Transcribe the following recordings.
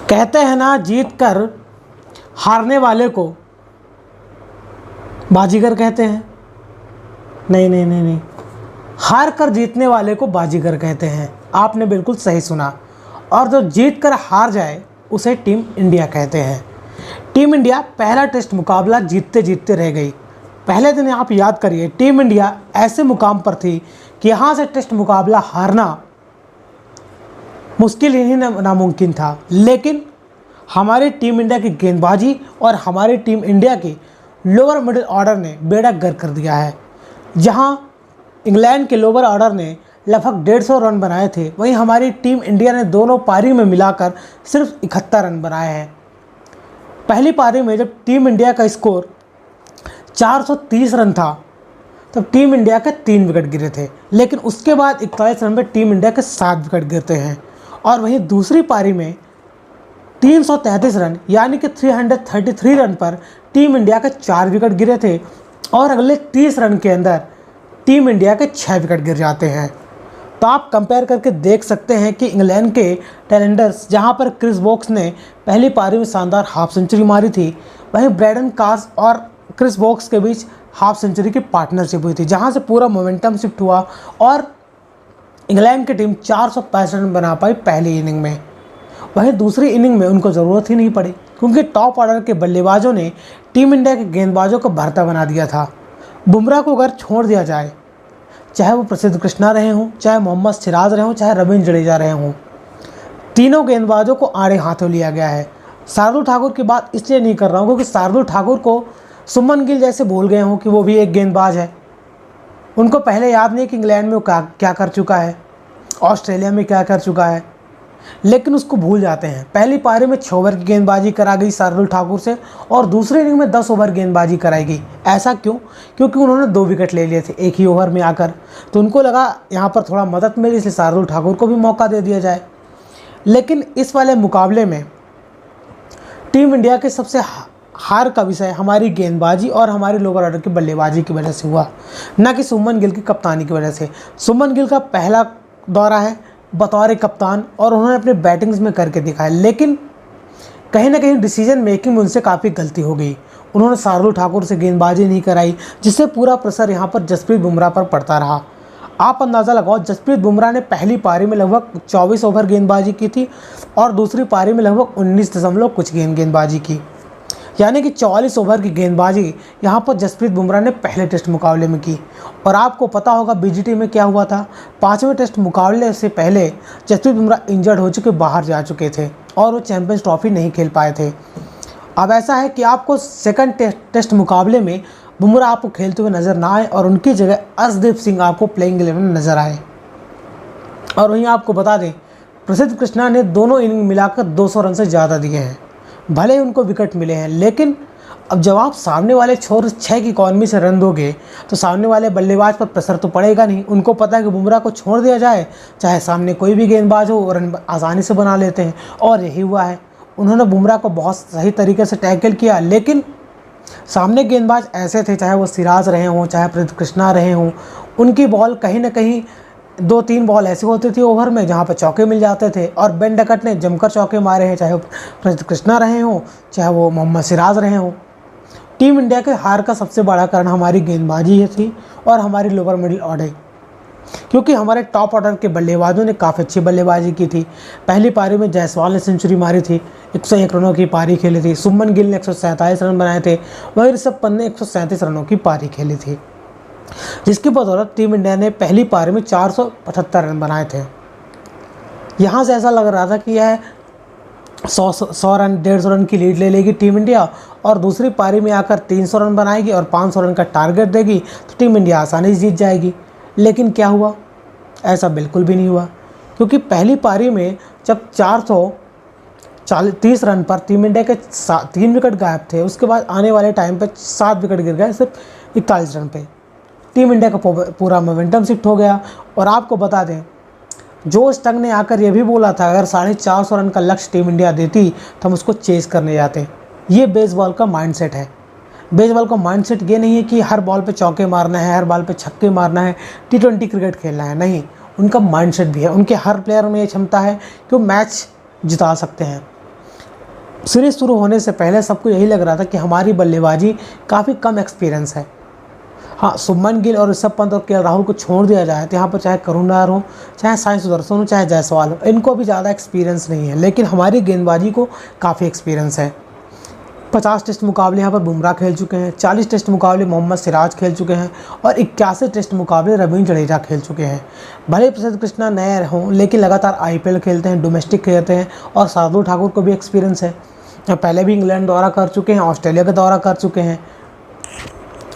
कहते हैं ना, जीत कर हारने वाले को बाजीगर कहते हैं। नहीं नहीं नहीं नहीं, हार कर जीतने वाले को बाजीगर कहते हैं। आपने बिल्कुल सही सुना। और जो जीत कर हार जाए उसे टीम इंडिया कहते हैं। टीम इंडिया पहला टेस्ट मुकाबला जीतते जीतते रह गई। पहले दिन आप याद करिए, टीम इंडिया ऐसे मुकाम पर थी कि यहाँ से टेस्ट मुकाबला हारना मुश्किल ही नामुमकिन था। लेकिन हमारी टीम इंडिया की गेंदबाजी और हमारी टीम इंडिया की लोअर मिडिल ऑर्डर ने बेड़ा गर्क कर दिया है। जहां इंग्लैंड के लोअर ऑर्डर ने लगभग 150 रन बनाए थे, वहीं हमारी टीम इंडिया ने दोनों पारी में मिलाकर सिर्फ 71 रन बनाए हैं। पहली पारी में जब टीम इंडिया का स्कोर 430 रन था तब टीम इंडिया के 3 विकेट गिरे थे, लेकिन उसके बाद 41 रन पर टीम इंडिया के 7 विकेट गिरते हैं। और वहीं दूसरी पारी में 333 रन यानी कि 333 रन पर टीम इंडिया के 4 विकेट गिरे थे और अगले 30 रन के अंदर टीम इंडिया के 6 विकेट गिर जाते हैं। तो आप कंपेयर करके देख सकते हैं कि इंग्लैंड के टेलेंडर्स, जहां पर क्रिस वोक्स ने पहली पारी में शानदार हाफ सेंचुरी मारी थी, वहीं ब्रैडन कास और क्रिस वोक्स के बीच हाफ सेंचुरी की पार्टनरशिप हुई थी, जहां से पूरा मोमेंटम शिफ्ट हुआ और इंग्लैंड की टीम 465 रन बना पाई पहली इनिंग में। वहीं दूसरी इनिंग में उनको ज़रूरत ही नहीं पड़ी, क्योंकि टॉप ऑर्डर के बल्लेबाजों ने टीम इंडिया के गेंदबाजों को भरता बना दिया था। बुमराह को अगर छोड़ दिया जाए, चाहे वो प्रसिद्ध कृष्णा रहे हों, चाहे मोहम्मद सिराज रहे हों, चाहे रविंद्र जडेजा रहे हों, तीनों गेंदबाजों को आड़े हाथों लिया गया है। शार्दुल ठाकुर की बात इसलिए नहीं कर रहा हूँ क्योंकि शार्दुल ठाकुर को सुमन गिल जैसे भूल गए हों कि वो भी एक गेंदबाज है। उनको पहले याद नहीं कि इंग्लैंड में वो क्या कर चुका है, ऑस्ट्रेलिया में क्या कर चुका है, लेकिन उसको भूल जाते हैं। पहली पारी में 6 ओवर की गेंदबाजी करा गई शार्दुल ठाकुर से और दूसरी इनिंग में 10 ओवर गेंदबाजी कराई गई। ऐसा क्यों? क्योंकि उन्होंने 2 विकेट ले लिए थे एक ही ओवर में आकर, तो उनको लगा यहाँ पर थोड़ा मदद मिली, इसलिए शार्दुल ठाकुर को भी मौका दे दिया जाए। लेकिन इस वाले मुकाबले में टीम इंडिया के सबसे हार का विषय हमारी गेंदबाजी और हमारी लोअर ऑर्डर की बल्लेबाजी की वजह से हुआ, न कि सुमन गिल की कप्तानी की वजह से। सुमन गिल का पहला दौरा है बतौर कप्तान और उन्होंने अपने बैटिंग्स में करके दिखाया, लेकिन कहीं ना कहीं डिसीजन मेकिंग में उनसे काफ़ी गलती हो गई। उन्होंने शार्दुल ठाकुर से गेंदबाजी नहीं कराई, जिससे पूरा प्रेशर यहाँ पर जसप्रीत बुमराह पर पड़ता रहा। आप अंदाज़ा लगाओ, जसप्रीत बुमराह ने पहली पारी में लगभग 24 ओवर गेंदबाजी की थी और दूसरी पारी में लगभग 19 दशमलव कुछ गेंदबाजी की, यानी कि 44 ओवर की गेंदबाजी यहाँ पर जसप्रीत बुमराह ने पहले टेस्ट मुकाबले में की। और आपको पता होगा बीजीटी में क्या हुआ था, 5वें टेस्ट मुकाबले से पहले जसप्रीत बुमराह इंजर्ड हो चुके, बाहर जा चुके थे और वो चैंपियंस ट्रॉफी नहीं खेल पाए थे। अब ऐसा है कि आपको सेकंड टेस्ट मुकाबले में बुमराह आपको खेलते हुए नज़र ना आए और उनकी जगह अर्शदीप सिंह आपको प्लेइंग 11 में नज़र आए। और वहीं आपको बता दें, प्रसिद्ध कृष्णा ने दोनों इनिंग मिलाकर 200 रन से ज़्यादा दिए हैं। भले ही उनको विकेट मिले हैं, लेकिन अब जब आप सामने वाले छोर 6 की इकॉनमी से रन दोगे तो सामने वाले बल्लेबाज पर प्रेशर तो पड़ेगा नहीं। उनको पता है कि बुमराह को छोड़ दिया जाए, चाहे सामने कोई भी गेंदबाज हो, रन आसानी से बना लेते हैं। और यही हुआ है, उन्होंने बुमराह को बहुत सही तरीके से टैकल किया, लेकिन सामने गेंदबाज ऐसे थे, चाहे वो सिराज रहे हों, चाहे प्रसिद्ध कृष्णा रहे हों, उनकी बॉल कहीं ना कहीं 2-3 बॉल ऐसी होती थी ओवर में जहाँ पर चौके मिल जाते थे। और बेन डकट ने जमकर चौके मारे हैं, चाहे वो प्रसिद्ध कृष्णा रहे हों, चाहे वो मोहम्मद सिराज रहे हों। टीम इंडिया के हार का सबसे बड़ा कारण हमारी गेंदबाजी ही थी और हमारी लोअर मिडिल ऑर्डर, क्योंकि हमारे टॉप ऑर्डर के बल्लेबाजों ने काफ़ी अच्छी बल्लेबाजी की थी। पहली पारी में जायसवाल ने सेंचुरी मारी थी, 101 रनों की पारी खेली थी। सुमन गिल ने 147 रन बनाए थे, वहीं ऋषभ पंत ने 137 रनों की पारी खेली थी, जिसकी बदौलत टीम इंडिया ने पहली पारी में 475 रन बनाए थे। यहाँ से ऐसा लग रहा था कि यह 100 रन 150 रन की लीड ले लेगी टीम इंडिया और दूसरी पारी में आकर 300 रन बनाएगी और 500 रन का टारगेट देगी तो टीम इंडिया आसानी से जीत जाएगी। लेकिन क्या हुआ? ऐसा बिल्कुल भी नहीं हुआ, क्योंकि पहली पारी में जब 430 रन पर टीम इंडिया के 3 विकेट गायब थे, उसके बाद आने वाले टाइम पर 7 विकेट गिर गए सिर्फ 41 रन पे। टीम इंडिया का पूरा मोमेंटम शिफ्ट हो गया। और आपको बता दें, जोश टंग ने आकर यह भी बोला था अगर 450 रन का लक्ष्य टीम इंडिया देती तो हम उसको चेस करने जाते। ये बेसबॉल का माइंडसेट है। बेसबॉल का माइंडसेट ये नहीं है कि हर बॉल पे चौके मारना है, हर बॉल पे छक्के मारना है, T20 क्रिकेट खेलना है। नहीं, उनका माइंडसेट भी है। उनके हर प्लेयर में ये क्षमता है कि वो मैच जिता सकते हैं। सीरीज शुरू होने से पहले सबको यही लग रहा था कि हमारी बल्लेबाजी काफ़ी कम एक्सपीरियंस है। हाँ, शुभमन गिल और ऋषभ पंत और केएल राहुल को छोड़ दिया जाए तो यहाँ पर चाहे करुण नायर हो, चाहे साई सुदर्शन हो, चाहे जायसवाल हो, इनको भी ज़्यादा एक्सपीरियंस नहीं है, लेकिन हमारी गेंदबाजी को काफ़ी एक्सपीरियंस है। 50 टेस्ट मुकाबले यहाँ पर बुमराह खेल चुके हैं, 40 टेस्ट मुकाबले मोहम्मद सिराज खेल चुके हैं और 81 टेस्ट मुकाबले रवींद्र जडेजा खेल चुके हैं। भले प्रसिद्ध कृष्णा नए हों, लेकिन लगातार आईपीएल खेलते हैं, डोमेस्टिक खेलते हैं और शार्दुल ठाकुर को भी एक्सपीरियंस है। पहले भी इंग्लैंड दौरा कर चुके हैं, ऑस्ट्रेलिया का दौरा कर चुके हैं,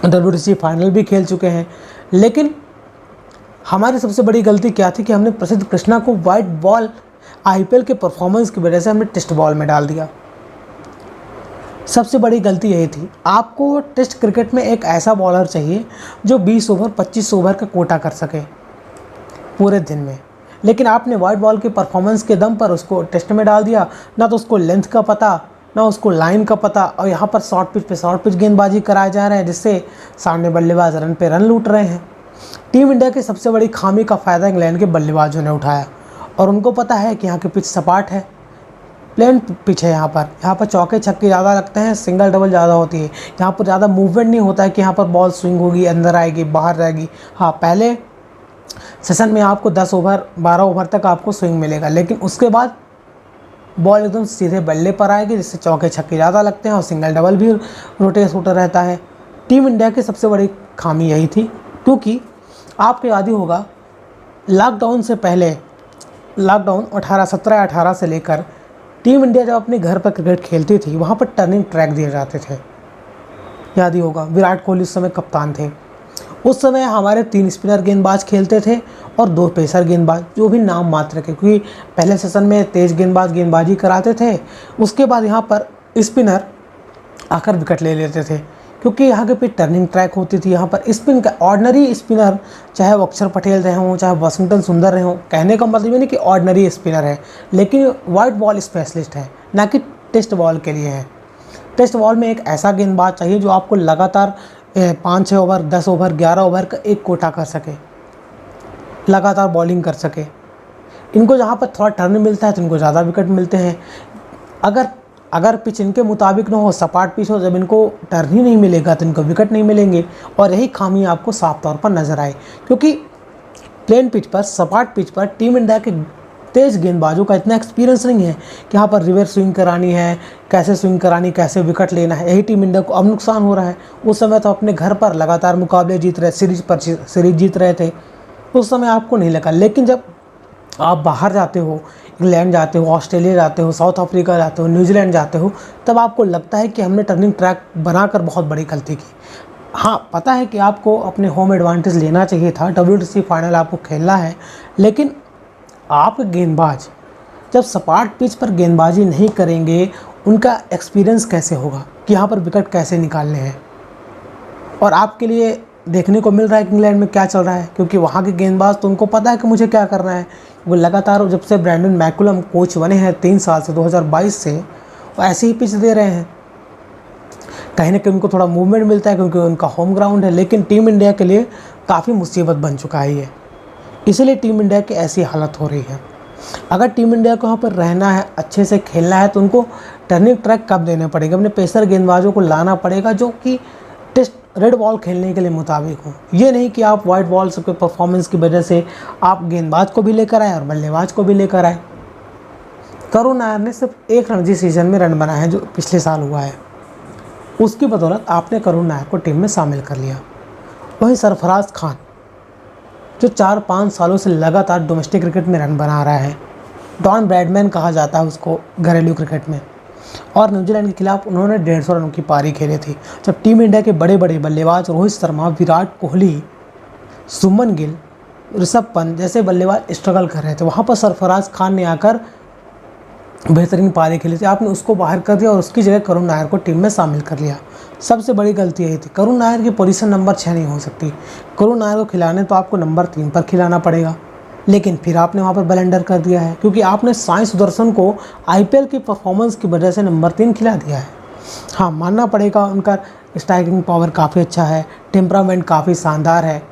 WTC फाइनल भी खेल चुके हैं। लेकिन हमारी सबसे बड़ी गलती क्या थी कि हमने प्रसिद्ध कृष्णा को वाइट बॉल आईपीएल के परफॉर्मेंस की वजह से हमने टेस्ट बॉल में डाल दिया। सबसे बड़ी गलती यही थी। आपको टेस्ट क्रिकेट में एक ऐसा बॉलर चाहिए जो 20 ओवर 25 ओवर का कोटा कर सके पूरे दिन में, लेकिन आपने वाइट बॉल के परफॉर्मेंस के दम पर उसको टेस्ट में डाल दिया। ना तो उसको लेंथ का पता, ना उसको लाइन का पता, और यहाँ पर शॉर्ट पिच गेंदबाजी कराए जा रहे हैं, जिससे सामने बल्लेबाज रन पे रन लूट रहे हैं। टीम इंडिया की सबसे बड़ी खामी का फ़ायदा इंग्लैंड के बल्लेबाजों ने उठाया और उनको पता है कि यहाँ की पिच सपाट है, प्लेन पिच है। यहाँ पर चौके छक्के ज़्यादा लगते हैं, सिंगल डबल ज़्यादा होती है। यहाँ पर ज़्यादा मूवमेंट नहीं होता है कि यहाँ पर बॉल स्विंग होगी, अंदर आएगी, बाहर रहेगी। हाँ, पहले सेशन में आपको 10 ओवर 12 ओवर तक आपको स्विंग मिलेगा, लेकिन उसके बाद बॉल एकदम सीधे बल्ले पर आएगी, जिससे चौके छक्के ज़्यादा लगते हैं और सिंगल डबल भी रोटेट होता रहता है। टीम इंडिया की सबसे बड़ी खामी यही थी, क्योंकि आपको याद ही होगा लॉकडाउन से पहले, लॉकडाउन 17-18 से लेकर टीम इंडिया जब अपने घर पर क्रिकेट खेलती थी, वहाँ पर टर्निंग ट्रैक दिए जाते थे। याद ही होगा, विराट कोहली उस समय कप्तान थे। उस समय हमारे 3 स्पिनर गेंदबाज खेलते थे और 2 पेसर गेंदबाज, जो भी नाम मात्र के, क्योंकि पहले सेशन में तेज गेंदबाज गेंदबाजी कराते थे, उसके बाद यहाँ पर स्पिनर आकर विकेट ले लेते थे, क्योंकि यहाँ के पिच टर्निंग ट्रैक होती थी। यहाँ पर स्पिन का ऑर्डिनरी स्पिनर, चाहे वो अक्षर पटेल रहे हों, चाहे वाशिंगटन सुंदर रहे हों, कहने का मतलब ये नहीं कि ऑर्डिनरी स्पिनर है, लेकिन वाइट बॉल स्पेशलिस्ट है, ना कि टेस्ट बॉल के लिए है। टेस्ट बॉल में एक ऐसा गेंदबाज चाहिए जो आपको लगातार 5-6 ओवर, 10 ओवर, 11 ओवर का एक कोटा कर सके, लगातार बॉलिंग कर सके। इनको जहाँ पर थोड़ा टर्न मिलता है तो इनको ज़्यादा विकेट मिलते हैं। अगर पिच इनके मुताबिक ना हो, सपाट पिच हो, जब इनको टर्न ही नहीं मिलेगा तो इनको विकेट नहीं मिलेंगे, और यही खामी आपको साफ तौर पर नज़र आए, क्योंकि प्लेन पिच पर, सपाट पिच पर टीम इंडिया के तेज़ गेंदबाजों का इतना एक्सपीरियंस नहीं है कि यहाँ पर रिवर्स स्विंग करानी है, कैसे स्विंग करानी, कैसे विकेट लेना है। यही टीम इंडिया को अब नुकसान हो रहा है। उस समय तो अपने घर पर लगातार मुकाबले जीत रहे, सीरीज जीत रहे थे, उस समय आपको नहीं लगा। लेकिन जब आप बाहर जाते हो, इंग्लैंड जाते हो, ऑस्ट्रेलिया जाते हो, साउथ अफ्रीका जाते हो, न्यूजीलैंड जाते हो, तब आपको लगता है कि हमने टर्निंग ट्रैक बनाकर बहुत बड़ी गलती की। हाँ, पता है कि आपको अपने होम एडवांटेज लेना चाहिए था, WTC फाइनल आपको खेलना है, लेकिन आप गेंदबाज जब सपाट पिच पर गेंदबाजी नहीं करेंगे, उनका एक्सपीरियंस कैसे होगा कि यहाँ पर विकेट कैसे निकालने हैं। और आपके लिए देखने को मिल रहा है कि इंग्लैंड में क्या चल रहा है, क्योंकि वहाँ के गेंदबाज तो उनको पता है कि मुझे क्या करना है। वो लगातार जब से ब्रैंडन मैकुलम कोच बने हैं 3 साल से, 2022 से, वो ऐसे ही पिच दे रहे हैं। कहीं ना कहीं उनको थोड़ा मूवमेंट मिलता है क्योंकि उनका होम ग्राउंड है, लेकिन टीम इंडिया के लिए काफ़ी मुसीबत बन चुका है ये। इसीलिए टीम इंडिया की ऐसी हालत हो रही है। अगर टीम इंडिया को यहाँ पर रहना है, अच्छे से खेलना है, तो उनको टर्निंग ट्रैक कब देने पड़ेगा, अपने पेसर गेंदबाजों को लाना पड़ेगा जो कि टेस्ट रेड बॉल खेलने के लिए मुताबिक हो। ये नहीं कि आप वाइट बॉल के परफॉर्मेंस की वजह से आप गेंदबाज को भी लेकर आए और बल्लेबाज को भी लेकर आए। करुण नायर ने सिर्फ 1 रणजी सीजन में रन बनाए हैं, जो पिछले साल हुआ है। उसकी बदौलत आपने करुण नायर को टीम में शामिल कर लिया। वहीं सरफराज खान, जो 4-5 सालों से लगातार डोमेस्टिक क्रिकेट में रन बना रहा है, डॉन ब्रैडमैन कहा जाता है उसको घरेलू क्रिकेट में, और न्यूजीलैंड के खिलाफ उन्होंने 150 रनों की पारी खेली थी। जब टीम इंडिया के बड़े बड़े बल्लेबाज रोहित शर्मा, विराट कोहली, शुभमन गिल, ऋषभ पंत जैसे बल्लेबाज स्ट्रगल कर रहे थे, वहाँ पर सरफराज खान ने आकर बेहतरीन पारी खेली थी। आपने उसको बाहर कर दिया और उसकी जगह करुण नायर को टीम में शामिल कर लिया। सबसे बड़ी गलती यही थी। करुण नायर की पोजीशन नंबर 6 नहीं हो सकती। करुण नायर को खिलाने तो आपको नंबर 3 पर खिलाना पड़ेगा, लेकिन फिर आपने वहाँ पर ब्लंडर कर दिया है, क्योंकि आपने साई सुदर्शन को आईपीएल की परफॉर्मेंस की वजह से नंबर 3 खिला दिया है। हाँ, मानना पड़ेगा, उनका स्ट्राइकिंग पावर काफ़ी अच्छा है, टेम्परामेंट काफ़ी शानदार है,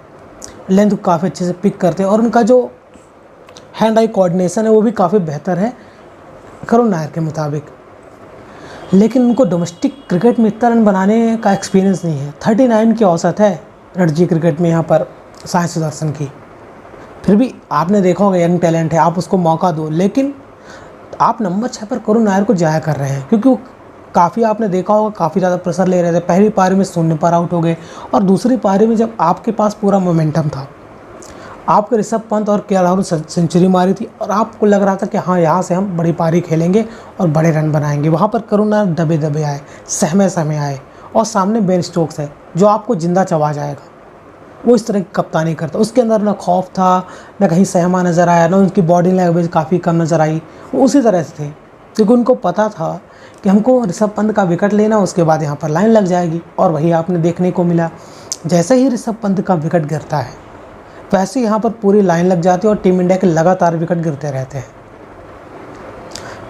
लेंथ काफ़ी अच्छे से पिक करते हैं, और उनका जो हैंड आई कोऑर्डिनेशन है वो भी काफ़ी बेहतर है करुण नायर के मुताबिक। लेकिन उनको डोमेस्टिक क्रिकेट में इतना रन बनाने का एक्सपीरियंस नहीं है। 39 की औसत है रणजी क्रिकेट में यहाँ पर साई सुदर्शन की। फिर भी आपने देखा होगा यंग टैलेंट है, आप उसको मौका दो, लेकिन आप नंबर 6 पर करुण नायर को जाया कर रहे हैं क्योंकि वो काफ़ी, आपने देखा होगा, काफ़ी ज़्यादा प्रेशर ले रहे थे। पहली पारी में 0 पर आउट हो गए और दूसरी पारी में जब आपके पास पूरा मोमेंटम था, आपके ऋषभ पंत और केएल राहुल ने सेंचुरी मारी थी और आपको लग रहा था कि हाँ यहाँ से हम बड़ी पारी खेलेंगे और बड़े रन बनाएंगे, वहाँ पर करुण नायर दबे दबे आए, सहमे सहमे आए और सामने बेन स्टोक्स है जो आपको जिंदा चबा जाएगा। वो इस तरह की कप्तानी करता, उसके अंदर ना खौफ था, ना कहीं सहमा नज़र आया, ना उनकी बॉडी लैंग्वेज काफ़ी कम नज़र आई। वो उसी तरह से थे क्योंकि उनको पता था कि हमको ऋषभ पंत का विकेट लेना, उसके बाद यहाँ पर लाइन लग जाएगी। और वही आपने देखने को मिला, जैसे ही ऋषभ पंत का विकेट गिरता है वैसे यहाँ पर पूरी लाइन लग जाती है और टीम इंडिया के लगातार विकेट गिरते रहते हैं।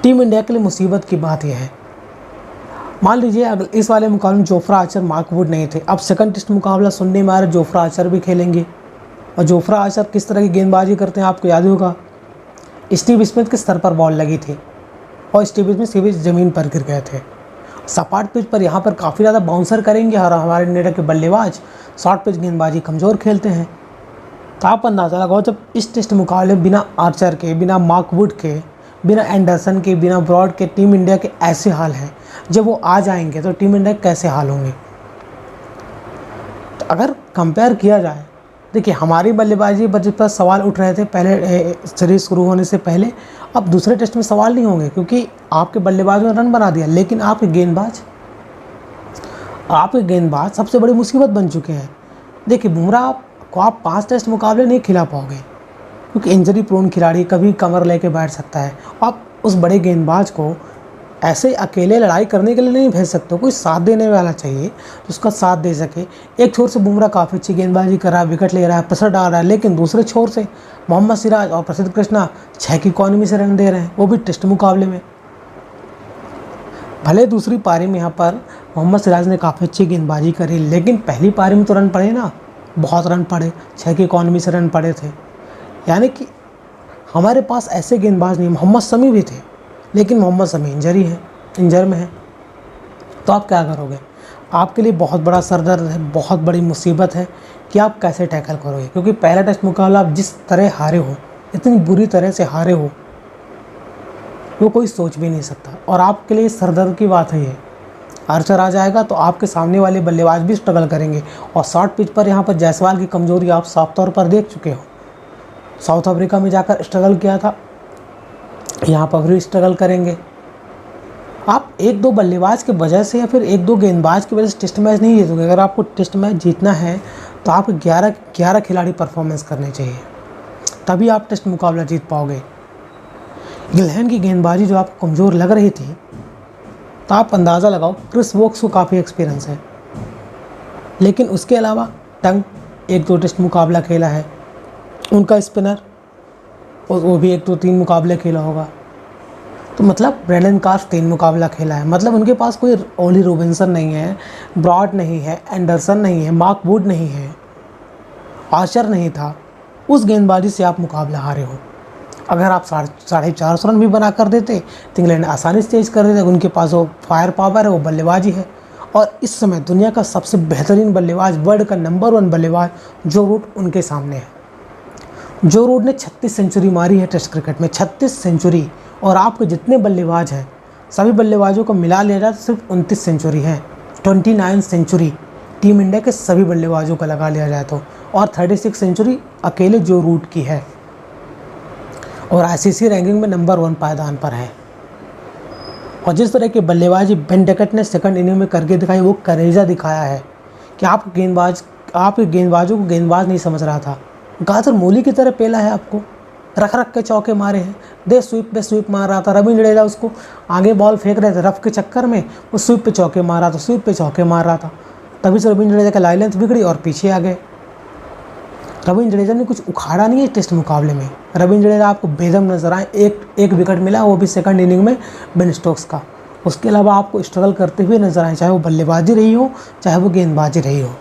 टीम इंडिया के लिए मुसीबत की बात यह है, मान लीजिए अगर इस वाले मुकाबले में जोफ्रा आर्चर, मार्क वुड नहीं थे, अब सेकंड टेस्ट मुकाबला सुनने में आ रहा है जोफ्रा आर्चर भी खेलेंगे। और जोफ्रा आर्चर किस तरह की गेंदबाजी करते हैं आपको याद होगा, स्टीव स्मिथ के सर पर बॉल लगी थी और स्टीव स्मिथ सीधे ज़मीन पर गिर गए थे। सपाट पिच पर यहाँ पर काफ़ी ज़्यादा बाउंसर करेंगे और हमारे इंडिया के बल्लेबाज शॉर्ट पिच गेंदबाजी कमज़ोर खेलते हैं। तो आप अंदाज़ा लगाओ, जब इस टेस्ट मुकाबले बिना आर्चर के, बिना मार्क वुड के, बिना एंडरसन के, बिना ब्रॉड के टीम इंडिया के ऐसे हाल हैं, जब वो आ जाएंगे तो टीम इंडिया के कैसे हाल होंगे। तो अगर कंपेयर किया जाए, देखिए हमारी बल्लेबाजी पर जिस पर सवाल उठ रहे थे पहले सीरीज शुरू होने से पहले, अब दूसरे टेस्ट में सवाल नहीं होंगे क्योंकि आपके बल्लेबाज ने रन बना दिया। लेकिन आपके गेंदबाज सबसे बड़ी मुसीबत बन चुके हैं। देखिए बुमराह को आप 5 टेस्ट मुकाबले नहीं खिला पाओगे क्योंकि इंजरी प्रोन खिलाड़ी कभी कमर लेके बैठ सकता है। आप उस बड़े गेंदबाज को ऐसे अकेले लड़ाई करने के लिए नहीं भेज सकते, कोई साथ देने वाला चाहिए तो उसका साथ दे सके। एक छोर से बुमराह काफ़ी अच्छी गेंदबाजी कर रहा है, विकेट ले रहा है, प्रेशर डाल रहा है, लेकिन दूसरे छोर से मोहम्मद सिराज और प्रसिद्ध कृष्णा 6 की इकॉनमी से रन दे रहे हैं, वो भी टेस्ट मुकाबले में। भले दूसरी पारी में यहाँ पर मोहम्मद सिराज ने काफ़ी अच्छी गेंदबाजी करी, लेकिन पहली पारी में तो रन पड़े ना, बहुत रन पड़े, 6 की इकॉनमी से रन पड़े थे। यानी कि हमारे पास ऐसे गेंदबाज नहीं। मोहम्मद शमी भी थे, लेकिन मोहम्मद शमी इंजर में है, तो आप क्या करोगे। आपके लिए बहुत बड़ा सरदर्द है, बहुत बड़ी मुसीबत है कि आप कैसे टैकल करोगे, क्योंकि पहला टेस्ट मुकाबला आप जिस तरह हारे हो, इतनी बुरी तरह से हारे हो, वो कोई सोच भी नहीं सकता। और आपके लिए सरदर्द की बात है ये, आर्चर आ जाएगा तो आपके सामने वाले बल्लेबाज भी स्ट्रगल करेंगे। और शॉर्ट पिच पर यहाँ पर जायसवाल की कमज़ोरी आप साफ तौर पर देख चुके हो। साउथ अफ्रीका में जाकर स्ट्रगल किया था, यहाँ पर भी स्ट्रगल करेंगे। आप 1-2 बल्लेबाज के वजह से या फिर 1-2 गेंदबाज की वजह से टेस्ट मैच नहीं जीतोगे। अगर आपको टेस्ट मैच जीतना है तो आप 11 खिलाड़ी परफॉर्मेंस करने चाहिए, तभी आप टेस्ट मुकाबला जीत पाओगे। इंग्लैंड की गेंदबाजी जो आपको कमज़ोर लग रही थी, तो आप अंदाज़ा लगाओ, क्रिस वोक्स को काफ़ी एक्सपीरियंस है, लेकिन उसके अलावा टंग 1-2 टेस्ट मुकाबला खेला है, उनका स्पिनर और वो भी 1-2-3 मुकाबले खेला होगा। तो मतलब ब्रेंडन कार्फ 3 मुकाबला खेला है। मतलब उनके पास कोई ओली रॉबिन्सन नहीं है, ब्रॉड नहीं है, एंडरसन नहीं है, मार्क वुड नहीं है, आर्चर नहीं था। उस गेंदबाजी से आप मुकाबला हारे हो। अगर आप 450 रन भी बना कर देते तो इंग्लैंड आसानी से चेज कर देते। उनके पास वो फायर पावर है, वो बल्लेबाजी है। और इस समय दुनिया का सबसे बेहतरीन बल्लेबाज, वर्ल्ड का नंबर 1 बल्लेबाज जो रूट उनके सामने है। जो रूट ने 36 सेंचुरी मारी है टेस्ट क्रिकेट में, 36 सेंचुरी। और आपके जितने बल्लेबाज हैं सभी बल्लेबाजों को मिला लिया जाए तो सिर्फ 29 सेंचुरी हैं। 29 सेंचुरी टीम इंडिया के सभी बल्लेबाजों का लगा लिया जाए तो, और 36 सेंचुरी अकेले जो रूट की है। और आईसीसी रैंकिंग में नंबर 1 पायदान पर है। और जिस तरह की बल्लेबाजी बेन डकट ने सेकंड इनिंग में करके दिखाई, वो करेजा दिखाया है कि आप गेंदबाजों को गेंदबाज नहीं समझ रहा था। गाजर मूली की तरह पेला है, आपको रख के चौके मारे हैं। दे स्वीप पे स्वीप मार रहा था, रविंद्र जडेजा उसको आगे बॉल फेंक रहे थे, रफ के चक्कर में वो स्वीप पे चौके मार रहा था, स्वीप पे चौके मार रहा था। तभी से रविंद्र जडेजा का लाइन लेंथ बिगड़ी और पीछे आ गए। रविंद्र जडेजा ने कुछ उखाड़ा नहीं है टेस्ट मुकाबले में। रविंद्र जडेजा आपको बेदम नजर आए, एक विकेट मिला, वो भी सेकंड इनिंग में बेन स्टोक्स का। उसके अलावा आपको स्ट्रगल करते हुए नजर आए, चाहे वो बल्लेबाजी रही हो, चाहे वो गेंदबाजी रही हो।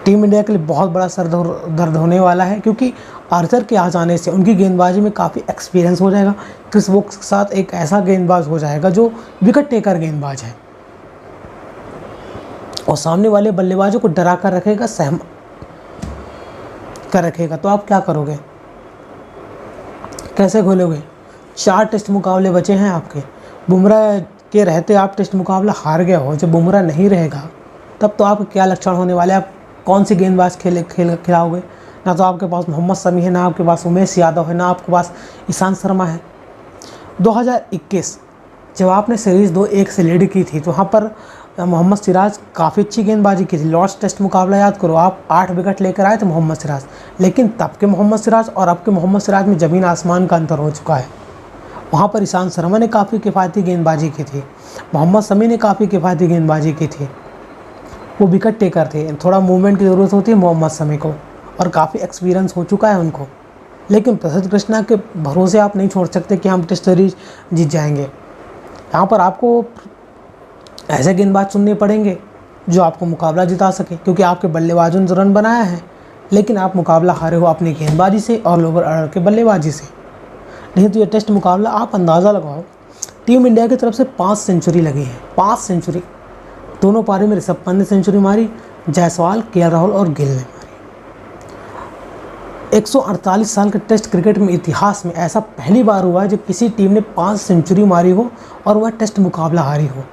टीम इंडिया के लिए बहुत बड़ा सर दर्द होने वाला है, क्योंकि आर्चर के आ जाने से उनकी गेंदबाजी में काफ़ी एक्सपीरियंस हो जाएगा। क्रिस वोक्स के साथ एक ऐसा गेंदबाज हो जाएगा जो विकेट टेकर गेंदबाज है और सामने वाले बल्लेबाजों को डरा कर रखेगा, सहम कर रखेगा। तो आप क्या करोगे, कैसे खोलोगे? 4 टेस्ट मुकाबले बचे हैं आपके। बुमराह के रहते आप टेस्ट मुकाबला हार गए हो, जब बुमराह नहीं रहेगा तब तो आपके क्या लक्षण होने वाले? आप कौन से गेंदबाज खिलाओगे? ना तो आपके पास मोहम्मद शमी है, ना आपके पास उमेश यादव है, ना आपके पास ईशांत शर्मा है। 2021 जब आपने सीरीज़ 2-1 से लीड की थी तो वहाँ पर मोहम्मद सिराज काफ़ी अच्छी गेंदबाजी की थी। लॉर्ड्स टेस्ट मुकाबला याद करो, आप 8 विकेट लेकर आए थे मोहम्मद सिराज, लेकिन तब के मोहम्मद सिराज और अब के मोहम्मद सिराज में ज़मीन आसमान का अंतर हो चुका है। वहाँ पर ईशांत शर्मा ने काफ़ी किफ़ायती गेंदबाजी की थी, मोहम्मद शमी ने काफ़ी किफ़ायती गेंदबाजी की थी, वो विकेट टेकर थे। थोड़ा मूवमेंट की ज़रूरत होती है मोहम्मद शमी को, और काफ़ी एक्सपीरियंस हो चुका है उनको। लेकिन प्रसिद्ध कृष्णा के भरोसे आप नहीं छोड़ सकते कि हम टेस्ट सीरीज जीत जाएंगे। यहाँ पर आपको ऐसे गेंदबाज चुनने पड़ेंगे जो आपको मुकाबला जिता सके, क्योंकि आपके बल्लेबाजों ने रन बनाया है, लेकिन आप मुकाबला हारे हो अपनी गेंदबाजी से और लोअर ऑर्डर के बल्लेबाजी से। नहीं तो ये टेस्ट मुकाबला आप अंदाज़ा लगाओ, टीम इंडिया की तरफ से 5 सेंचुरी लगी है, 5 सेंचुरी। दोनों पारी में ऋषभ पंत ने सेंचुरी मारी, जायसवाल, केएल राहुल और गिल ने मारी। 148 साल के टेस्ट क्रिकेट में इतिहास में ऐसा पहली बार हुआ है जब किसी टीम ने 5 सेंचुरी मारी हो और वह टेस्ट मुकाबला हारी हो।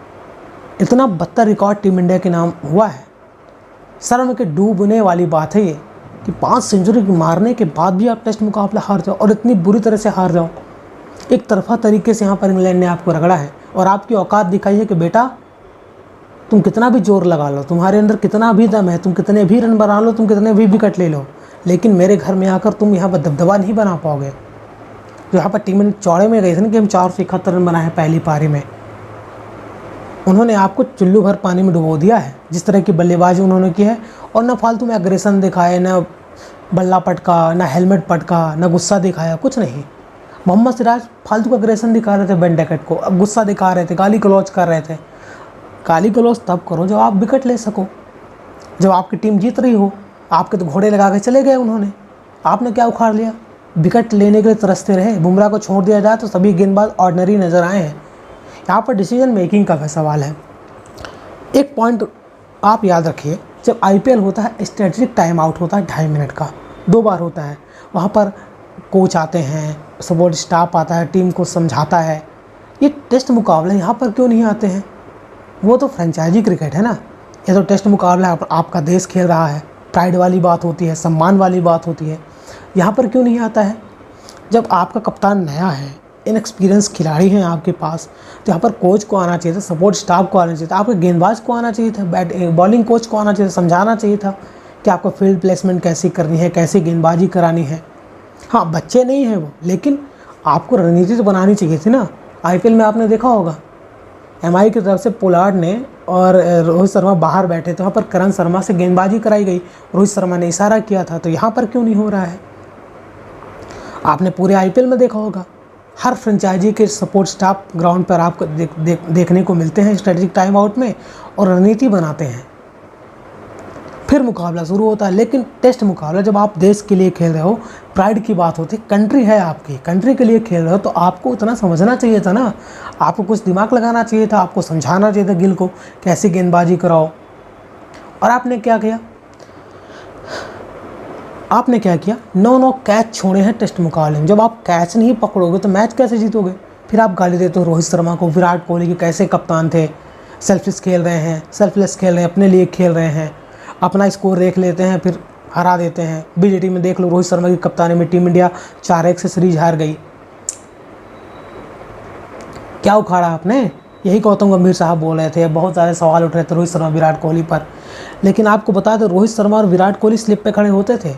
इतना बदतर रिकॉर्ड टीम इंडिया के नाम हुआ है। शर्म के डूबने वाली बात है ये कि 5 सेंचुरी मारने के बाद भी आप टेस्ट मुकाबला हार जाओ, और इतनी बुरी तरह से हार जाओ। एक तरफा तरीके से यहाँ पर इंग्लैंड ने आपको रगड़ा है और आपकी औकात दिखाई है कि बेटा तुम कितना भी जोर लगा लो, तुम्हारे अंदर कितना भी दम है, तुम कितने भी रन बना लो, तुम कितने भी विकेट ले लो, लेकिन मेरे घर में आकर तुम यहाँ पर दबदबा नहीं बना पाओगे। जो यहाँ पर टीम चौड़े में गई थी ना कि हम 471 रन बनाए हैं पहली पारी में, उन्होंने आपको चुल्लू भर पानी में डुबो दिया है जिस तरह की बल्लेबाजी उन्होंने की है। और ना फालतू में एग्रेशन दिखाए, ना बल्ला पटका, ना हेलमेट पटका, ना गुस्सा दिखाया, कुछ नहीं। मोहम्मद सिराज फालतू का एग्रेशन दिखा रहे थे बेन डकैट को, अब गुस्सा दिखा रहे थे, गाली गलौज कर रहे थे। गाली गलौज तब करो जब आप विकेट ले सको, जब आपकी टीम जीत रही हो। आपके तो घोड़े लगा के चले गए उन्होंने, आपने क्या उखाड़ लिया? विकेट लेने के लिए तरसते रहे। बुमराह को छोड़ दिया जाए तो सभी गेंदबाज ऑर्डिनरी नज़र आए हैं। यहाँ पर डिसीजन मेकिंग का सवाल है। एक पॉइंट आप याद रखिए, जब आईपीएल होता है स्ट्रेटेजिक टाइम आउट होता है 2.5 मिनट का, 2 बार होता है। वहाँ पर कोच आते हैं, सपोर्ट स्टाफ आता है, टीम को समझाता है। ये टेस्ट मुकाबला यहाँ पर क्यों नहीं आते हैं? वो तो फ्रेंचाइजी क्रिकेट है ना, ये तो टेस्ट मुकाबला है, आपका देश खेल रहा है, प्राइड वाली बात होती है, सम्मान वाली बात होती है। यहाँ पर क्यों नहीं आता है? जब आपका कप्तान नया है, इनएक्सपीरियंस खिलाड़ी हैं आपके पास, तो यहाँ पर कोच को आना चाहिए था, सपोर्ट स्टाफ को आना चाहिए था, आपके गेंदबाज को आना चाहिए था, बॉलिंग कोच को आना चाहिए था, समझाना चाहिए था कि आपको फील्ड प्लेसमेंट कैसी करनी है, कैसी गेंदबाजी करानी है। हाँ, बच्चे नहीं हैं वो, लेकिन आपको रणनीति तो बनानी चाहिए थी ना। आईपीएल में आपने देखा होगा, एमआई की तरफ से पोलार्ड ने और रोहित शर्मा बाहर बैठे थे, वहाँ पर करण शर्मा से गेंदबाजी कराई गई, रोहित शर्मा ने इशारा किया था। तो यहाँ पर क्यों नहीं हो रहा है? आपने पूरे आईपीएल में देखा होगा, हर फ्रेंचाइजी के सपोर्ट स्टाफ ग्राउंड पर आपको देखने को मिलते हैं स्ट्रेटेजिक टाइम आउट में, और रणनीति बनाते हैं, फिर मुकाबला शुरू होता है। लेकिन टेस्ट मुकाबला जब आप देश के लिए खेल रहे हो, प्राइड की बात होती है, कंट्री है आपकी, कंट्री के लिए खेल रहे हो, तो आपको उतना समझना चाहिए था ना, आपको कुछ दिमाग लगाना चाहिए था, आपको समझाना चाहिए था गिल को कैसी गेंदबाजी कराओ। और आपने क्या किया? आपने क्या किया? 9 कैच छोड़े हैं टेस्ट मुकाबले में। जब आप कैच नहीं पकड़ोगे तो मैच कैसे जीतोगे? फिर आप गाली देते हो रोहित शर्मा को, विराट कोहली के कैसे कप्तान थे, सेल्फलेस खेल रहे हैं, अपने लिए खेल रहे हैं, अपना स्कोर देख लेते हैं फिर हरा देते हैं। बीजेटी में देख लो, रोहित शर्मा की कप्तानी में टीम इंडिया 4-1 से सीरीज हार गई। क्या उखाड़ा आपने? यही गौतम गंभीर साहब बोल रहे थे, बहुत सारे सवाल उठ रहे थे रोहित शर्मा विराट कोहली पर। लेकिन आपको बता दें, रोहित शर्मा और विराट कोहली स्लिप पे खड़े होते थे,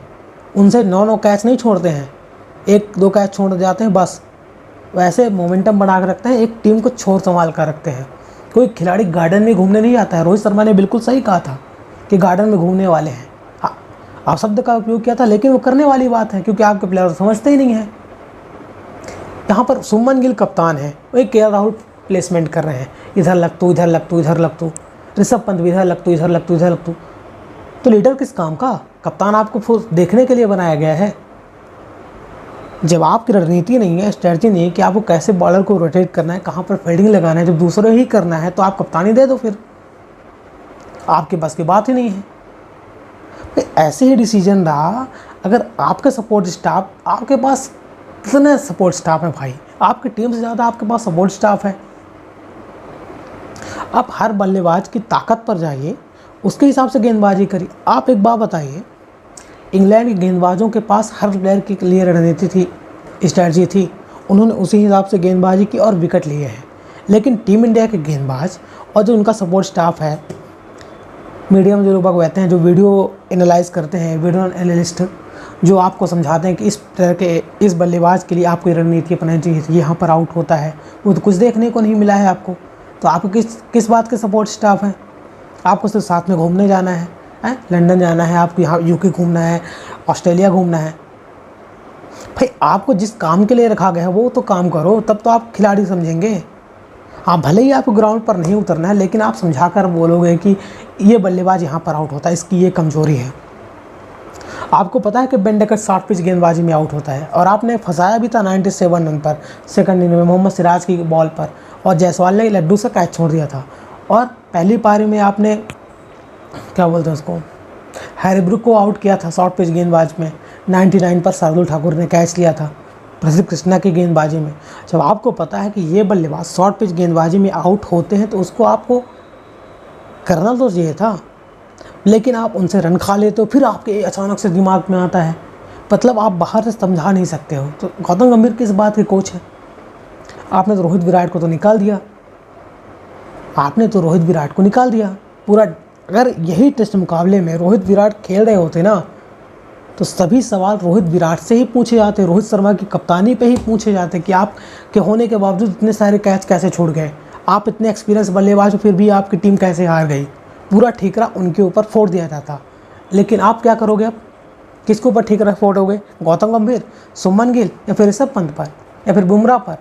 उनसे 9 कैच नहीं छोड़ते हैं, 1-2 कैच छोड़ जाते हैं बस। वैसे मोमेंटम बना कर रखते हैं, एक टीम को छोड़ संभाल कर रखते हैं। कोई खिलाड़ी गार्डन में घूमने नहीं आता है। रोहित शर्मा ने बिल्कुल सही कहा था कि गार्डन में घूमने वाले हैं, हाँ, आप शब्द का उपयोग किया था, लेकिन वो करने वाली बात है, क्योंकि आपके प्लेयर समझते ही नहीं हैं। यहाँ पर सुमन गिल कप्तान है, वही केएल राहुल प्लेसमेंट कर रहे हैं, इधर लग तू, इधर लग तू, इधर लग तू, ऋषभ पंत भी इधर लग तू, इधर लग तू, इधर लग तू। तो लीडर किस काम का? कप्तान आपको देखने के लिए बनाया गया है। जब आपकी रणनीति नहीं है, स्ट्रेटजी नहीं है कि आपको कैसे बॉलर को रोटेट करना है, कहाँ पर फील्डिंग लगाना है, जब दूसरे ही करना है तो आप कप्तानी दे दो, फिर आपके बस की बात ही नहीं है। तो ऐसे ही डिसीजन रहा। अगर आपके सपोर्ट स्टाफ, आपके पास कितने सपोर्ट स्टाफ है भाई, आपकी टीम से ज़्यादा आपके पास सपोर्ट स्टाफ है। आप हर बल्लेबाज की ताकत पर जाइए, उसके हिसाब से गेंदबाजी करिए। आप एक बात बताइए, इंग्लैंड के गेंदबाजों के पास हर प्लेयर के लिए रणनीति थी, स्ट्रैटेजी थी, उन्होंने उसी हिसाब से गेंदबाजी की और विकेट लिए हैं। लेकिन टीम इंडिया के गेंदबाज और जो उनका सपोर्ट स्टाफ है, मीडिया में जो लोग कहते हैं, जो वीडियो एनालाइज करते हैं, वीडियो एनालिस्ट, जो आपको समझाते हैं कि इस तरह के इस बल्लेबाज के लिए आपको रणनीति अपनानी चाहिए, यहाँ पर आउट होता है, वो तो कुछ देखने को नहीं मिला है आपको। तो आपको किस बात के सपोर्ट स्टाफ हैं? आपको सिर्फ साथ में घूमने जाना है, लंदन जाना है, आपको यहाँ यूके घूमना है, ऑस्ट्रेलिया घूमना है। भाई आपको जिस काम के लिए रखा गया है वो तो काम करो, तब तो आप खिलाड़ी समझेंगे। हाँ, भले ही आपको ग्राउंड पर नहीं उतरना है, लेकिन आप समझा कर बोलोगे कि ये बल्लेबाज यहाँ पर आउट होता है, इसकी ये कमज़ोरी है। आपको पता है कि बेन डेकर 60 पिच गेंदबाजी में आउट होता है, और आपने फंसाया भी था 97 रन पर सेकंड इनिंग में मोहम्मद सिराज की बॉल पर, और जायसवाल ने लड्डू से कैच छोड़ दिया था। और पहली पारी में आपने क्या बोलते हैं उसको, हैरी ब्रुक को आउट किया था शॉर्ट पिच गेंदबाज में 99 पर शार्दुल ठाकुर ने कैच लिया था प्रसिद्ध कृष्णा की गेंदबाजी में। जब आपको पता है कि ये बल्लेबाज शॉर्ट पिच गेंदबाजी में आउट होते हैं तो उसको आपको करना तो चाहिए था, लेकिन आप उनसे रन खा लेते हो। फिर आपके अचानक से दिमाग में आता है, मतलब आप बाहर से समझा नहीं सकते हो। तो गौतम गंभीर किस बात के कोच है? आपने तो रोहित विराट को तो निकाल दिया, आपने तो रोहित विराट को निकाल दिया पूरा। अगर यही टेस्ट मुकाबले में रोहित विराट खेल रहे होते ना, तो सभी सवाल रोहित विराट से ही पूछे जाते, रोहित शर्मा की कप्तानी पे ही पूछे जाते कि आप के होने के बावजूद इतने सारे कैच कैसे छोड़ गए, आप इतने एक्सपीरियंस बल्लेबाज फिर भी आपकी टीम कैसे हार गई। पूरा ठीकरा उनके ऊपर फोड़ दिया जाता। लेकिन आप क्या करोगे? अब किसके ऊपर ठीकरा फोड़ोगे? गौतम गंभीर, शुभमन गिल, या फिर ऋषभ पंत पर, या फिर बुमराह पर?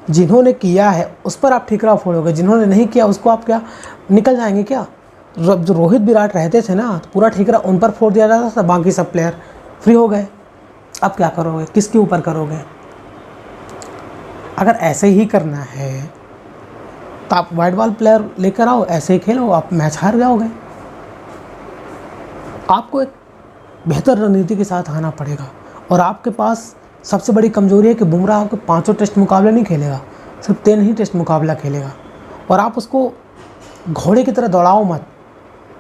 जिन्होंने किया है उस पर आप ठीकरा फोड़ोगे, जिन्होंने नहीं किया उसको आप क्या निकल जाएंगे क्या? जो रोहित विराट रहते थे ना, तो पूरा ठीकरा उन पर फोड़ दिया जाता था, बाकी सब प्लेयर फ्री हो गए। अब क्या करोगे? किसके ऊपर करोगे? अगर ऐसे ही करना है तो आप वाइट बॉल प्लेयर लेकर आओ, ऐसे ही खेलो, आप मैच हार जाओगे। आपको एक बेहतर रणनीति के साथ आना पड़ेगा। और आपके पास सबसे बड़ी कमजोरी है कि बुमराह आपके 5 टेस्ट मुकाबले नहीं खेलेगा, सिर्फ 3 ही टेस्ट मुकाबला खेलेगा। और आप उसको घोड़े की तरह दौड़ाओ मत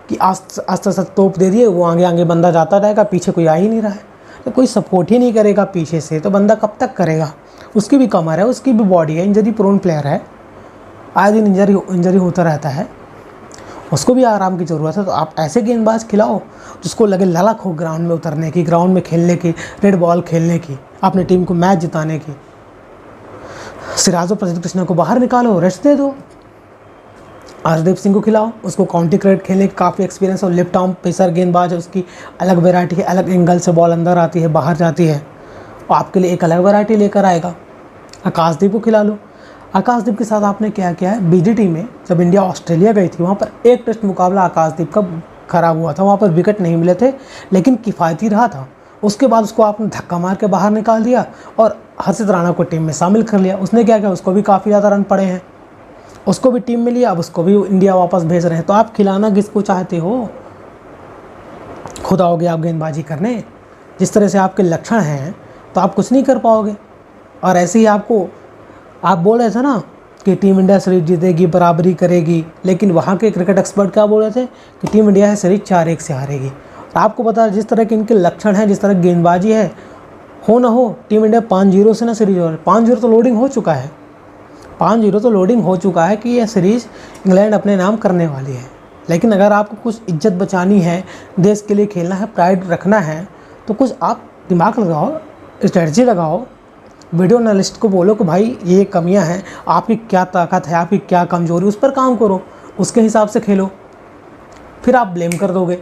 कि आस्ते आस्ते तोप दे दिए, वो आगे आगे बंदा जाता रहेगा, पीछे कोई आ ही नहीं रहा है, तो कोई सपोर्ट ही नहीं करेगा पीछे से, तो बंदा कब तक करेगा? उसकी भी कमर है, उसकी भी बॉडी है, इंजरी प्रोन प्लेयर है, आए दिन इंजरी होता रहता है, उसको भी आराम की ज़रूरत है। तो आप ऐसे गेंदबाज खिलाओ जिसको लगे ललक हो ग्राउंड में उतरने की, ग्राउंड में खेलने की, रेड बॉल खेलने की, अपनी टीम को मैच जिताने की। सिराज और प्रसिद्ध कृष्णा को बाहर निकालो, रेस्ट दे दो। अर्शदीप सिंह को खिलाओ, उसको काउंटी क्रिकेट खेलने की काफ़ी एक्सपीरियंस और लेफ्ट आर्म पेसर गेंदबाज है, उसकी अलग वैरायटी है, अलग एंगल से बॉल अंदर आती है, बाहर जाती है, और आपके लिए एक अलग वैरायटी लेकर आएगा। आकाशदीप को खिला लो। आकाशदीप के साथ आपने क्या किया है, बीजीटी में जब इंडिया ऑस्ट्रेलिया गई थी, वहाँ पर एक टेस्ट मुकाबला आकाशदीप का खराब हुआ था, वहाँ पर विकेट नहीं मिले थे, लेकिन किफ़ायती रहा था। उसके बाद उसको आपने धक्का मार के बाहर निकाल दिया और हर्षित राणा को टीम में शामिल कर लिया। उसने क्या किया, उसको भी काफ़ी ज़्यादा रन पड़े हैं, उसको भी टीम में लिया, अब उसको भी इंडिया वापस भेज रहे हैं। तो आप खिलाना किसको चाहते हो? खुद आओगे आप गेंदबाजी करने, जिस तरह से आपके लक्षण हैं तो आप कुछ नहीं कर पाओगे। और ऐसे ही आपको, आप बोल रहे थे ना कि टीम इंडिया सीरीज जीतेगी, बराबरी करेगी, लेकिन वहाँ के क्रिकेट एक्सपर्ट क्या बोल रहे थे कि टीम इंडिया है सीरीज 4-1 से हारेगी। और आपको पता है जिस तरह के इनके लक्षण हैं, जिस तरह गेंदबाजी है, हो ना हो टीम इंडिया 5-0 से ना सीरीज हो रही। 5-0 तो लोडिंग हो चुका है, 5-0 तो लोडिंग हो चुका है कि यह सीरीज़ इंग्लैंड अपने नाम करने वाली है। लेकिन अगर आपको कुछ इज्जत बचानी है, देश के लिए खेलना है, प्राइड रखना है, तो कुछ आप दिमाग लगाओ, स्ट्रेटजी लगाओ, वीडियो एनालिस्ट को बोलो कि भाई ये कमियां हैं, आपकी क्या ताकत है, आपकी क्या कमजोरी, उस पर काम करो, उसके हिसाब से खेलो। फिर आप ब्लेम कर दोगे।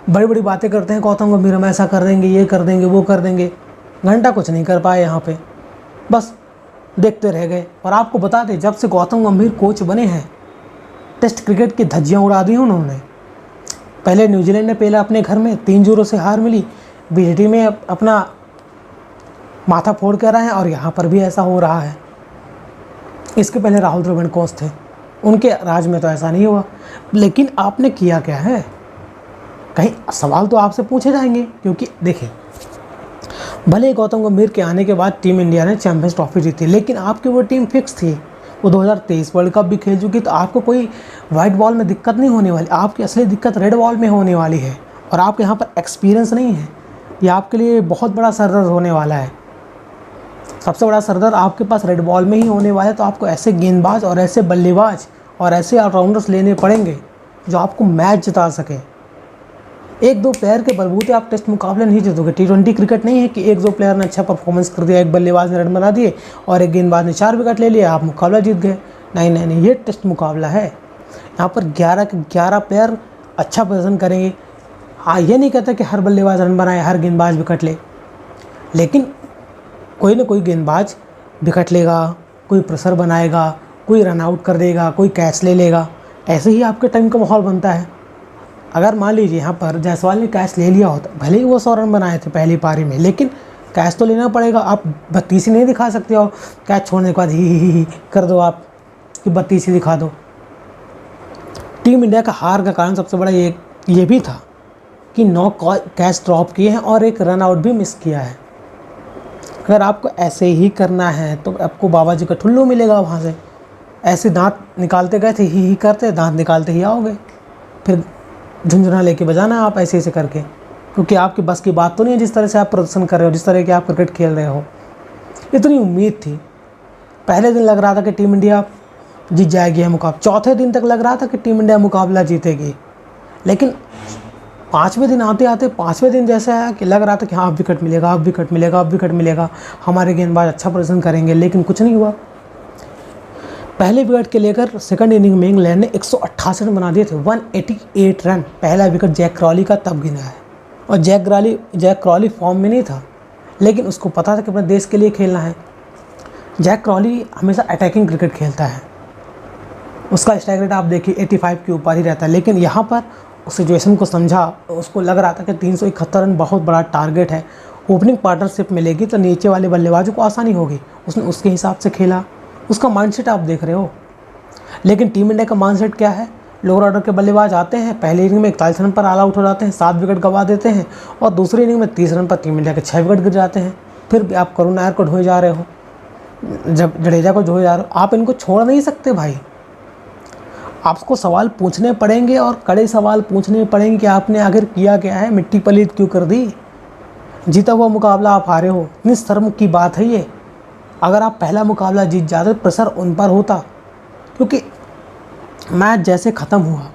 बड़ी बड़ी बातें करते हैं गौतम गंभीर, हम ऐसा कर देंगे, ये कर देंगे, वो कर देंगे, घंटा कुछ नहीं कर पाए यहाँ पे, बस देखते रह गए। और आपको बता दें, जब से गौतम गंभीर कोच बने हैं, टेस्ट क्रिकेट की धज्जियाँ उड़ा दी उन्होंने। पहले न्यूजीलैंड ने पहले अपने घर में 3-0 से हार मिली, बीजीटी में अपना माथा फोड़ कर रहे हैं और यहाँ पर भी ऐसा हो रहा है। इसके पहले राहुल द्रविड़ कोच थे, उनके राज में तो ऐसा नहीं हुआ। लेकिन आपने किया क्या है, कहीं सवाल तो आपसे पूछे जाएंगे, क्योंकि देखिए भले ही गौतम गंभीर के आने के बाद टीम इंडिया ने चैंपियंस ट्रॉफी जीती, लेकिन आपकी वो टीम फिक्स थी, वो 2023 वर्ल्ड कप भी खेल चुकी, तो आपको कोई वाइट बॉल में दिक्कत नहीं होने वाली। आपकी असली दिक्कत रेड बॉल में होने वाली है, और आपके यहाँ पर एक्सपीरियंस नहीं है। ये आपके लिए बहुत बड़ा सरदर्द होने वाला है। सबसे बड़ा सरदर्द आपके पास रेड बॉल में ही होने वाला है। तो आपको ऐसे गेंदबाज और ऐसे बल्लेबाज और ऐसे ऑलराउंडर्स लेने पड़ेंगे जो आपको मैच जिता सके। 1-2 प्लेयर के बलबूते आप टेस्ट मुकाबले नहीं जीतोगे। T20 क्रिकेट नहीं है कि 1-2 प्लेयर ने अच्छा परफॉर्मेंस कर दिया, एक बल्लेबाज ने रन बना दिए और एक गेंदबाज ने 4 विकेट ले लिए, आप मुकाबला जीत गए। नहीं, ये टेस्ट मुकाबला है। यहाँ पर 11 के 11 प्लेयर अच्छा प्रदर्शन करेंगे। हाँ, ये नहीं कहता कि हर बल्लेबाज रन बनाए, हर गेंदबाज विकेट ले, लेकिन कोई ना कोई गेंदबाज विकेट लेगा, कोई प्रेशर बनाएगा, कोई रन आउट कर देगा, कोई कैच ले लेगा। ऐसे ही आपके टाइम का माहौल बनता है। अगर मान लीजिए यहाँ पर जायसवाल ने कैच ले लिया होता, भले ही वो 100 रन बनाए थे पहली पारी में, लेकिन कैच तो लेना पड़ेगा। आप 32 ही नहीं दिखा सकते हो, कैच छोड़ने के बाद ही कर दो आप कि 32 ही दिखा दो। टीम इंडिया का हार का कारण सबसे बड़ा ये भी था कि 9 कैच ड्रॉप किए हैं और एक रन आउट भी मिस किया है। अगर आपको ऐसे ही करना है तो आपको बाबा जी का ठुल्लू मिलेगा वहाँ से। ऐसे दांत निकालते गए थे, ही करते, दांत निकालते ही आओगे, फिर झुंझुना लेके बजाना आप ऐसे करके, क्योंकि आपकी बस की बात तो नहीं है जिस तरह से आप प्रदर्शन कर रहे हो, जिस तरह की आप क्रिकेट खेल रहे हो। इतनी उम्मीद थी, पहले दिन लग रहा था कि टीम इंडिया जीत जाएगी है मुकाबला, चौथे दिन तक लग रहा था कि टीम इंडिया मुकाबला जीतेगी, लेकिन 5वें दिन आते 5वें दिन जैसा है कि लग रहा था कि हाँ अब विकेट मिलेगा, अब विकेट मिलेगा, अब विकेट मिलेगा, हमारे गेंदबाज अच्छा प्रदर्शन करेंगे, लेकिन कुछ नहीं हुआ। पहले विकेट के लेकर सेकंड इनिंग में इंग्लैंड ने 188 रन बना दिए थे, 188 रन। पहला विकेट जैक क्रॉली का तब गिना है, और जैक क्रॉली फॉर्म में नहीं था, लेकिन उसको पता था कि अपने देश के लिए खेलना है। जैक क्रॉली हमेशा अटैकिंग क्रिकेट खेलता है, उसका स्ट्राइक रेट आप देखिए 85 के ऊपर ही रहता है, लेकिन यहाँ पर उस सिचुएशन को समझा, उसको लग रहा था कि 371 रन बहुत बड़ा टारगेट है, ओपनिंग पार्टनरशिप मिलेगी तो नीचे वाले बल्लेबाजों को आसानी होगी। उसने उसके हिसाब से खेला, उसका माइंडसेट आप देख रहे हो। लेकिन टीम इंडिया का माइंडसेट क्या है, लोअर ऑर्डर के बल्लेबाज आते हैं, पहले इनिंग में 41 रन पर ऑल आउट हो जाते हैं, 7 विकेट गंवा देते हैं, और दूसरी इनिंग में 30 रन पर टीम इंडिया के 6 विकेट गिर जाते हैं। फिर भी आप करुण नायर को ढोए जा रहे हो, जब जडेजा को ढोए जा रहे हो, आप इनको छोड़ नहीं सकते भाई। आपको सवाल पूछने पड़ेंगे और कड़े सवाल पूछने पड़ेंगे कि आपने आखिर किया क्या है, मिट्टी पलीत क्यों कर दी, जीता हुआ मुकाबला आप हारे हो। इतनी शर्म की बात है ये। अगर आप पहला मुकाबला जीत जाते प्रेशर उन पर होता, क्योंकि मैच जैसे ख़त्म हुआ,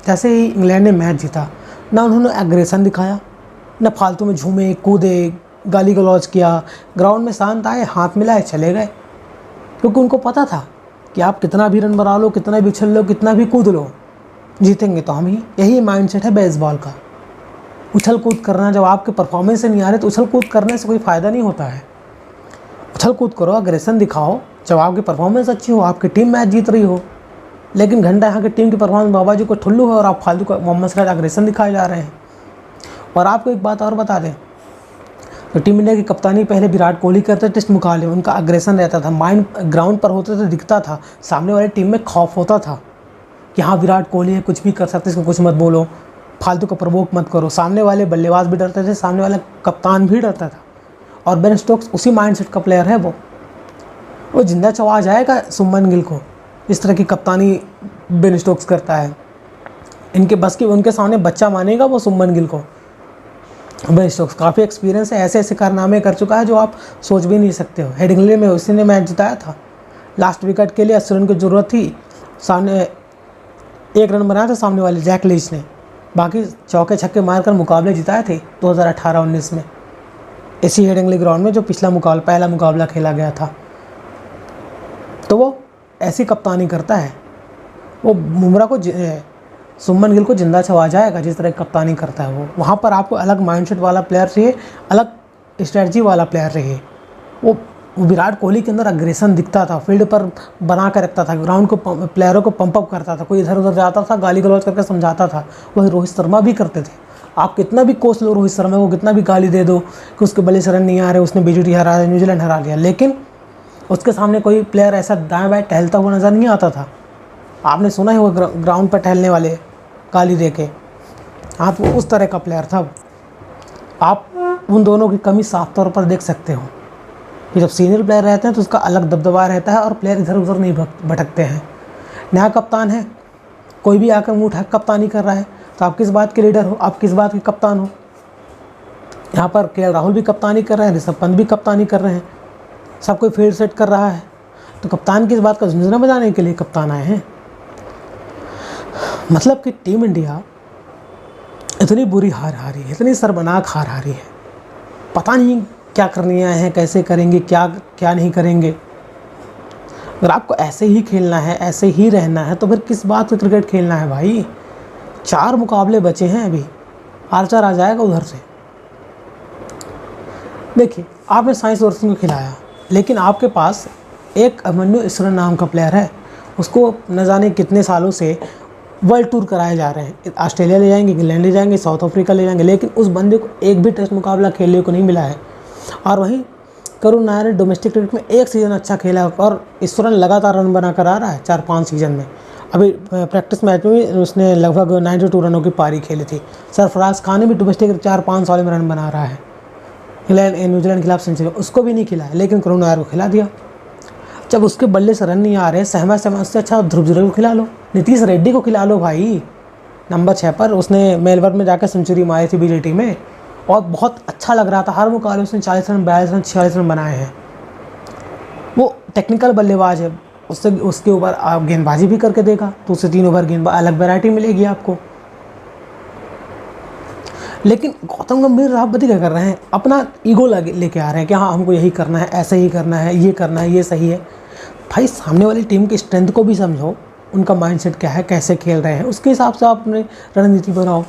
जैसे ही इंग्लैंड ने मैच जीता, ना उन्होंने एग्रेशन दिखाया, ना फालतू में झूमे कूदे, गाली गलौज किया, ग्राउंड में शांत आए, हाथ मिलाए, चले गए, क्योंकि उनको पता था कि आप कितना भी रन बना लो, कितना भी उछल लो, कितना भी कूद लो, जीतेंगे तो हम ही। यही माइंडसेट है बेसबॉल का। उछल कूद करना, जब आपके परफॉर्मेंस से नहीं आ रहे तो उछल कूद करने से कोई फ़ायदा नहीं होता है। उछल कूद करो, अग्रेशन दिखाओ, जब आपकी परफॉर्मेंस अच्छी हो, आपकी टीम मैच जीत रही हो। लेकिन घंटा यहाँ की टीम की परफॉर्मेंस बाबा जी को ठुल्लू है और आप फालतू का मोहम्मद सिराज अग्रेशन दिखाए जा रहे हैं। और आपको एक बात और बता दें, तो टीम इंडिया की कप्तानी पहले विराट कोहली करते टेस्ट मुकाबले में, उनका अग्रेशन रहता था, माइंड ग्राउंड पर होते थे, दिखता था, सामने वाली टीम में खौफ होता था कि हाँ विराट कोहली है, कुछ भी कर सकते, इसको कुछ मत बोलो, फालतू का प्रवोक मत करो। सामने वाले बल्लेबाज भी डरते थे, सामने वाला कप्तान भी डरता था। और बेन स्टोक्स उसी माइंडसेट का प्लेयर है। वो जिंदा चबा जाएगा सुमन गिल को, इस तरह की कप्तानी बेन स्टोक्स करता है। इनके बस की, उनके सामने बच्चा मानेगा वो सुमन गिल को। बेन स्टोक्स काफ़ी एक्सपीरियंस है, ऐसे ऐसे कारनामे कर चुका है जो आप सोच भी नहीं सकते हो। हेडिंग्ले में उसी ने मैच जिताया था, लास्ट विकेट के लिए 80 रन की ज़रूरत थी, सामने 1 रन बनाया था सामने वाले जैक लीच ने, बाकी चौके छक्के मारकर मुकाबले जिताए थे 2018-19 में, इसी हेडिंग्ले ग्राउंड में जो पहला मुकाबला खेला गया था। तो वो ऐसी कप्तानी करता है, वो बुमराह को, सुमन गिल को जिंदा चबा जाएगा जिस तरह की कप्तानी करता है वो। वहाँ पर आपको अलग माइंडसेट वाला प्लेयर चाहिए, अलग स्ट्रेटजी वाला प्लेयर चाहिए। वो वो विराट कोहली के अंदर अग्रेसन दिखता था, फील्ड पर बना कर रखता था, ग्राउंड को प्लेयरों को पंप अप करता था, कोई इधर उधर जाता था गाली गलौज करके समझाता था। वही रोहित शर्मा भी करते थे। आप कितना भी कोस लो रोहित शर्मा को, कितना भी गाली दे दो कि उसके बल्ले से रन नहीं आ रहे, उसने बीजीटी हरा दिया, न्यूजीलैंड हरा लिया, लेकिन उसके सामने कोई प्लेयर ऐसा दाएँ बाएँ टहलता हुआ नज़र नहीं आता था। आपने सुना ही होगा ग्राउंड पर टहलने वाले गाली दे के। आप उस तरह का प्लेयर था। आप उन दोनों की कमी साफ तौर पर देख सकते हो कि जब सीनियर प्लेयर रहते हैं तो उसका अलग दबदबा रहता है और प्लेयर इधर उधर नहीं भटकते हैं। नया कप्तान है, कोई भी आकर मुँह उठा कप्तानी कर रहा है, तो आप किस बात के लीडर हो, आप किस बात के कप्तान हो। यहाँ पर केएल राहुल भी कप्तानी कर रहे हैं, ऋषभ पंत भी कप्तानी कर रहे हैं, सब कोई फील्ड सेट कर रहा है, तो कप्तान किस बात का झुंझुना बजाने के लिए कप्तान आए हैं। मतलब कि टीम इंडिया इतनी बुरी हार हारी है, इतनी शर्मनाक हार हारी है, पता नहीं क्या करने आए हैं, कैसे करेंगे, क्या क्या नहीं करेंगे। अगर आपको ऐसे ही खेलना है, ऐसे ही रहना है, तो फिर किस बात का क्रिकेट खेलना है भाई। 4 मुकाबले बचे हैं अभी, आर्चर आ जाएगा उधर से। देखिए, आपने साई सुदर्शन को खिलाया, लेकिन आपके पास एक अभिमन्यु ईश्वरन नाम का प्लेयर है, उसको न जाने कितने सालों से वर्ल्ड टूर कराए जा रहे हैं। ऑस्ट्रेलिया ले जाएंगे, इंग्लैंड ले जाएंगे, साउथ अफ्रीका ले जाएंगे, लेकिन उस बंदे को एक भी टेस्ट मुकाबला खेलने को नहीं मिला है। और वहीं करुण नायर ने डोमेस्टिक क्रिकेट में एक सीज़न अच्छा खेला और ईश्वरन लगातार रन बनाकर आ रहा है 4-5 सीज़न में। अभी प्रैक्टिस मैच में भी उसने लगभग 92 रनों की पारी खेली थी। सरफराज खान ने भी डोमेस्टिक 4-5 साल में रन बना रहा है। न्यूजीलैंड के खिलाफ सेंचुरी उसको भी नहीं खिला है, लेकिन करुण नायर को खिला दिया। जब उसके बल्ले से रन नहीं आ रहे, सहमा से अच्छा ध्रुव जुरेल को खिला लो, नीतीश रेड्डी को खिला लो भाई। नंबर 6 पर उसने मेलबर्न में जाकर सेंचुरी मारी थी बीजेटी में और बहुत अच्छा लग रहा था। हर मुकाबले उसने 40 रन, 42 रन, 46 रन बनाए हैं। वो टेक्निकल बल्लेबाज है, उसके ऊपर आप गेंदबाजी भी करके देगा तो उससे 3 ओवर गेंदबाज अलग वैरायटी मिलेगी आपको। लेकिन गौतम गंभीर रावत क्या कर रहे हैं, अपना ईगो लेके आ रहे हैं कि हाँ हमको यही करना है, ऐसे ही करना है, ये करना है, ये सही है। भाई सामने वाली टीम की स्ट्रेंथ को भी समझो, उनका माइंडसेट क्या है, कैसे खेल रहे हैं, उसके हिसाब से आप अपनी रणनीति बनाओ।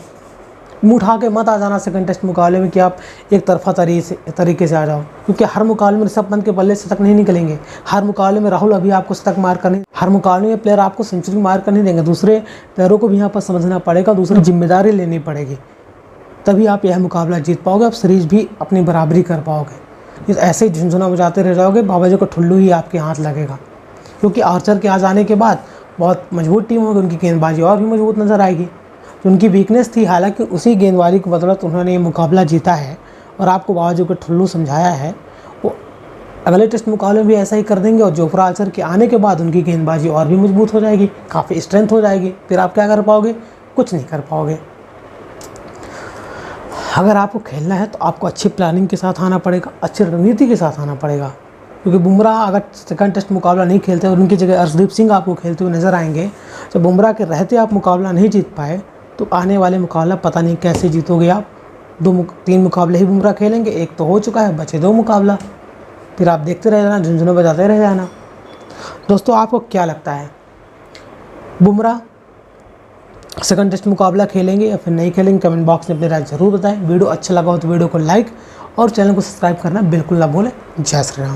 मुँह उठा के मत आ जाना सेकंड टेस्ट मुकाबले में कि आप एक तरफा तरीके से आ जाओ, क्योंकि हर मुकाबले में ऋषभ पंत के बल्ले से तक नहीं निकलेंगे, हर मुकाबले में राहुल अभी आपको शतक मार कर नहीं, हर मुकाबले में प्लेयर आपको सेंचुरी मार कर नहीं देंगे। दूसरे प्लेयरों को भी यहाँ पर समझना पड़ेगा, दूसरी जिम्मेदारी लेनी पड़ेगी, तभी आप यह मुकाबला जीत पाओगे, आप सीरीज भी अपनी बराबरी कर पाओगे। ऐसे ही झुंझुना बजाते रह जाओगे, बाबा जी को ठुल्लू ही आपके हाथ लगेगा। क्योंकि आर्चर के आ जाने के बाद बहुत मजबूत टीम होगी, उनकी गेंदबाजी और भी मजबूत नज़र आएगी। जो उनकी वीकनेस थी, हालांकि उसी गेंदबाजी की बदौलत उन्होंने ये मुकाबला जीता है और आपको बाबा जी को ठुल्लू समझाया है। वो अगले टेस्ट मुकाबले में भी ऐसा ही कर देंगे और जोफ्रा आर्चर के आने के बाद उनकी गेंदबाजी और भी मजबूत हो जाएगी, काफ़ी स्ट्रेंथ हो जाएगी। फिर आप क्या कर पाओगे, कुछ नहीं कर पाओगे। अगर आपको खेलना है तो आपको अच्छी प्लानिंग के साथ आना पड़ेगा, अच्छी रणनीति के साथ आना पड़ेगा। क्योंकि बुमराह अगर सेकंड टेस्ट मुकाबला नहीं खेलते और उनकी जगह अर्शदीप सिंह आपको खेलते हुए नज़र आएंगे, जब बुमराह के रहते आप मुकाबला नहीं जीत पाए तो आने वाले मुकाबला पता नहीं कैसे जीतोगे आप। 3 मुकाबले ही बुमराह खेलेंगे, एक तो हो चुका है, बचे 2 मुकाबला, फिर आप देखते रह जाना, झुंझुने बजाते रह जाना। दोस्तों आपको क्या लगता है, बुमराह सेकंड टेस्ट मुकाबला खेलेंगे या फिर नहीं खेलेंगे? कमेंट बॉक्स में अपनी राय जरूर बताएं। वीडियो अच्छा लगा हो तो वीडियो को लाइक और चैनल को सब्सक्राइब करना बिल्कुल ना भूलें। जय श्री राम।